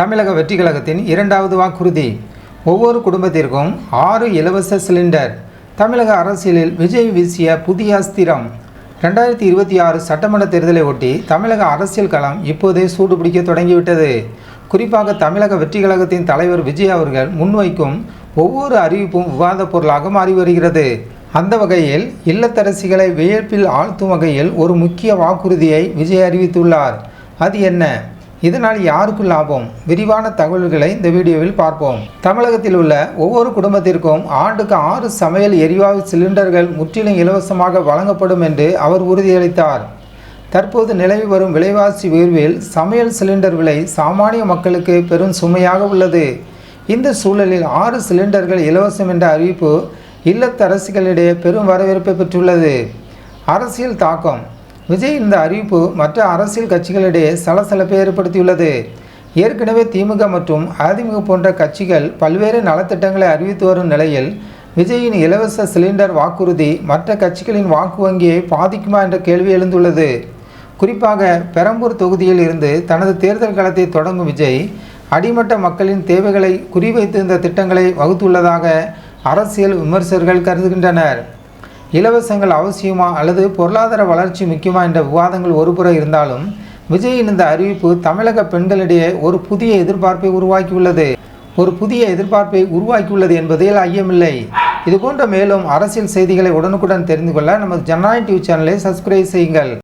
தமிழக வெற்றி கழகத்தின் இரண்டாவது வாக்குறுதி. ஒவ்வொரு குடும்பத்திற்கும் 6 இலவச சிலிண்டர். தமிழக அரசியலில் விஜய் வீசிய புதிய அஸ்திரம். 2026 சட்டமன்ற தேர்தலை ஒட்டி தமிழக அரசியல் களம் இப்போதே சூடுபிடிக்க தொடங்கிவிட்டது. குறிப்பாக தமிழக வெற்றி கழகத்தின் தலைவர் விஜய் அவர்கள் முன்வைக்கும் ஒவ்வொரு அறிவிப்பும் விவாத பொருளாக மாறி வருகிறது. அந்த வகையில் இல்லத்தரசிகளை வியப்பில் ஆழ்த்தும் வகையில் ஒரு முக்கிய வாக்குறுதியை விஜய் அறிவித்துள்ளார். அது என்ன? இதனால் யாருக்கு லாபம்? விரிவான தகவல்களை இந்த வீடியோவில் பார்ப்போம். தமிழகத்தில் உள்ள ஒவ்வொரு குடும்பத்திற்கும் ஆண்டுக்கு 6 சமையல் எரிவாயு சிலிண்டர்கள் முற்றிலும் இலவசமாக வழங்கப்படும் என்று அவர் உறுதியளித்தார். தற்போது நிலவி வரும் விலைவாசி உயர்வில் சமையல் சிலிண்டர் விலை சாமானிய மக்களுக்கு பெரும் சுமையாக உள்ளது. இந்த சூழலில் 6 சிலிண்டர்கள் இலவசம் என்ற அறிவிப்பு இல்லத்தரசிகளிடையே பெரும் வரவேற்பை பெற்றுள்ளது. அரசியல் தாக்கம். விஜய் இந்த அறிவிப்பு மற்ற அரசியல் கட்சிகளிடையே சலசலப்பை ஏற்படுத்தியுள்ளது. ஏற்கனவே திமுக மற்றும் அதிமுக போன்ற கட்சிகள் பல்வேறு நலத்திட்டங்களை அறிவித்து வரும் நிலையில் விஜயின் இலவச சிலிண்டர் வாக்குறுதி மற்ற கட்சிகளின் வாக்கு வங்கியை பாதிக்குமா என்ற கேள்வி எழுந்துள்ளது. குறிப்பாக பெரம்பூர் தொகுதியில் இருந்து தனது தேர்தல் களத்தை தொடங்கும் விஜய் அடிமட்ட மக்களின் தேவைகளை குறிவைத்து இந்த திட்டங்களை வகுத்துள்ளதாக அரசியல் விமர்சகர்கள் கருதுகின்றனர். இலவசங்கள் அவசியமா அல்லது பொருளாதார வளர்ச்சி முக்கியமா என்ற விவாதங்கள் ஒருபுறம் இருந்தாலும் விஜயின் இந்த அறிவிப்பு தமிழக பெண்களிடையே ஒரு புதிய எதிர்பார்ப்பை உருவாக்கியுள்ளது என்பதில் ஐயமில்லை. இதுபோன்ற மேலும் அரசியல் செய்திகளை உடனுக்குடன் தெரிந்து கொள்ள நமது ஜனநாயக டிவி சேனலை சப்ஸ்கிரைப் செய்யுங்கள்.